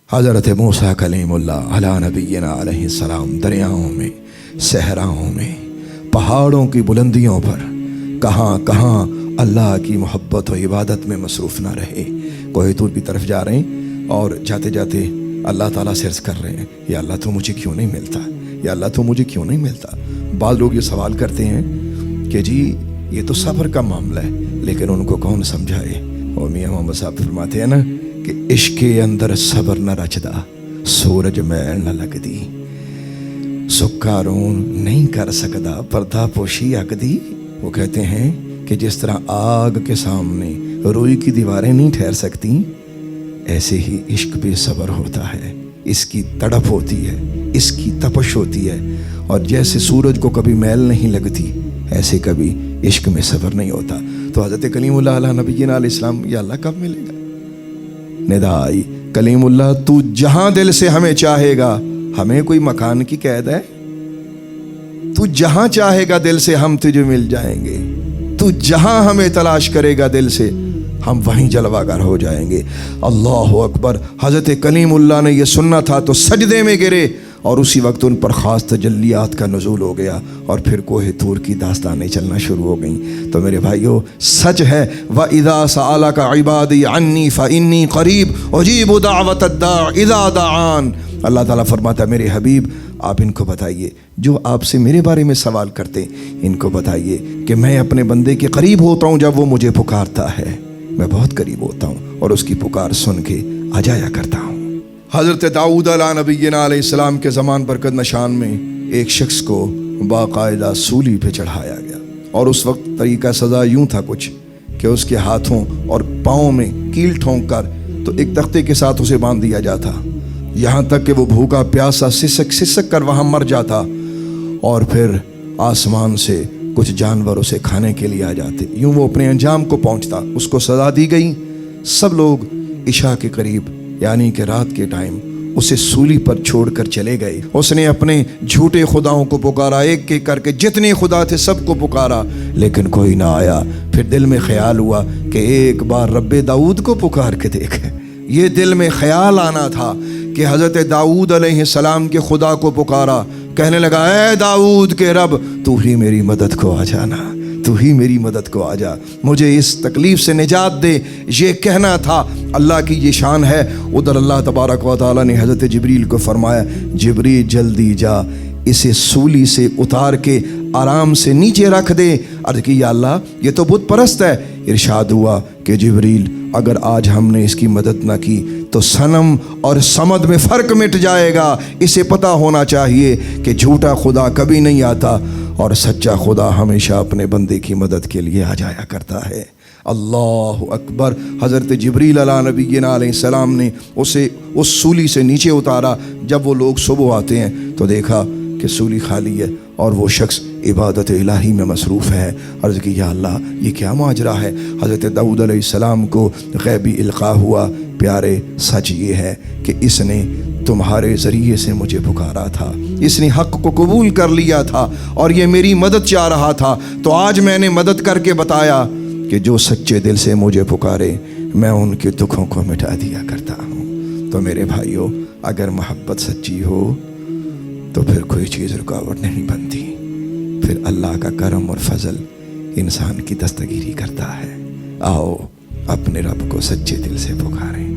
حضرت موسیٰ کلیم اللہ علی نبینا علیہ السلام دریاؤں میں، صحراؤں میں، پہاڑوں کی بلندیوں پر کہاں کہاں اللہ کی محبت و عبادت میں مصروف نہ رہے۔ کوہ طور کی طرف جا رہے ہیں اور جاتے جاتے اللہ تعالیٰ سے عرض کر رہے ہیں، یا اللہ تو مجھے کیوں نہیں ملتا، یا اللہ تو مجھے کیوں نہیں ملتا۔ بعض لوگ یہ سوال کرتے ہیں کہ جی یہ تو صبر کا معاملہ ہے، لیکن ان کو کون سمجھائے۔ اور میاں محمد صاحب فرماتے ہیں نا کہ عشق کے اندر صبر نہ رچدا، سورج میل نہ لگدی، سکارون نہیں کر سکدا پردہ پوشی اکدی۔ وہ کہتے ہیں کہ جس طرح آگ کے سامنے روئی کی دیواریں نہیں ٹھہر سکتی، ایسے ہی عشق بھی صبر ہوتا ہے، اس کی تڑپ ہوتی ہے، اس کی تپش ہوتی ہے، اور جیسے سورج کو کبھی میل نہیں لگتی، ایسے کبھی عشق میں صبر نہیں ہوتا۔ تو حضرت کلیم اللہ علیہ نبینا علیہ السلام، یا اللہ کب ملے گا؟ ندا آئی، کلیم اللہ تو جہاں دل سے ہمیں چاہے گا، ہمیں کوئی مکان کی قید ہے؟ تو جہاں چاہے گا دل سے ہم تجھے مل جائیں گے، تو جہاں ہمیں تلاش کرے گا دل سے ہم وہیں جلوہ گر ہو جائیں گے۔ اللہ اکبر۔ حضرت کلیم اللہ نے یہ سننا تھا تو سجدے میں گرے، اور اسی وقت ان پر خاص تجلیات کا نزول ہو گیا، اور پھر کوہ طور کی داستانیں چلنا شروع ہو گئیں۔ تو میرے بھائیو، سچ ہے وَإِذَا سَأَلَكَ عِبَادِي عَنِّي فَإِنِّي قَرِيبٌ أُجِيبُ دَعْوَةَ الدَّاعِ إِذَا دَعَانِ۔ اللہ تعالیٰ فرماتا ہے میرے حبیب آپ ان کو بتائیے، جو آپ سے میرے بارے میں سوال کرتے ان کو بتائیے کہ میں اپنے بندے کے قریب ہوتا ہوں جب وہ مجھے پکارتا ہے، میں بہت قریب ہوتا ہوں اور اس کی پکار سن کے آ جایا کرتا ہوں۔ حضرت داؤد علیہ نبینا علیہ السلام کے زمان برکت نشان میں ایک شخص کو باقاعدہ سولی پہ چڑھایا گیا، اور اس وقت طریقہ سزا یوں تھا کچھ کہ اس کے ہاتھوں اور پاؤں میں کیل ٹھونک کر تو ایک تختے کے ساتھ اسے باندھ دیا جاتا، یہاں تک کہ وہ بھوکا پیاسا سسک سسک کر وہاں مر جاتا، اور پھر آسمان سے کچھ جانور اسے کھانے کے لیے آ جاتے۔ یوں وہ اپنے انجام کو پہنچتا۔ اس کو سزا دی گئی۔ سب لوگ عشاء کے قریب یعنی کہ رات کے ٹائم اسے سولی پر چھوڑ کر چلے گئے۔ اس نے اپنے جھوٹے خداؤں کو پکارا، ایک ایک کر کے جتنے خدا تھے سب کو پکارا، لیکن کوئی نہ آیا۔ پھر دل میں خیال ہوا کہ ایک بار رب داؤد کو پکار کے دیکھ۔ یہ دل میں خیال آنا تھا کہ حضرت داؤد علیہ السلام کے خدا کو پکارا، کہنے لگا اے داؤد کے رب تو ہی میری مدد کو آ جانا، تو ہی میری مدد کو آ جا، مجھے اس تکلیف سے نجات دے۔ یہ کہنا تھا، اللہ کی یہ شان ہے۔ ادھر اللہ تبارک و تعالیٰ نے حضرت جبریل کو فرمایا، جبریل جلدی جا، اسے سولی سے اتار کے آرام سے نیچے رکھ دے۔ عرض کی یا اللہ یہ تو بت پرست ہے۔ ارشاد ہوا کہ جبریل اگر آج ہم نے اس کی مدد نہ کی تو صنم اور صمد میں فرق مٹ جائے گا۔ اسے پتہ ہونا چاہیے کہ جھوٹا خدا کبھی نہیں آتا اور سچا خدا ہمیشہ اپنے بندے کی مدد کے لیے آ جایا کرتا ہے۔ اللہ اکبر۔ حضرت جبریل علیہ نبینا علیہ السلام نے اسے اس سولی سے نیچے اتارا۔ جب وہ لوگ صبح آتے ہیں تو دیکھا کہ سولی خالی ہے اور وہ شخص عبادت الہی میں مصروف ہے۔ عرض کی یا اللہ یہ کیا ماجرا ہے؟ حضرت داؤد علیہ السلام کو غیبی القاء ہوا، پیارے سچ یہ ہے کہ اس نے تمہارے ذریعے سے مجھے پکارا تھا، اس نے حق کو قبول کر لیا تھا اور یہ میری مدد چاہ رہا تھا، تو آج میں نے مدد کر کے بتایا کہ جو سچے دل سے مجھے پکارے میں ان کے دکھوں کو مٹا دیا کرتا ہوں۔ تو میرے بھائیو، اگر محبت سچی ہو تو پھر کوئی چیز رکاوٹ نہیں بنتی، پھر اللہ کا کرم اور فضل انسان کی دستگیری کرتا ہے۔ آؤ اپنے رب کو سچے دل سے پکاریں۔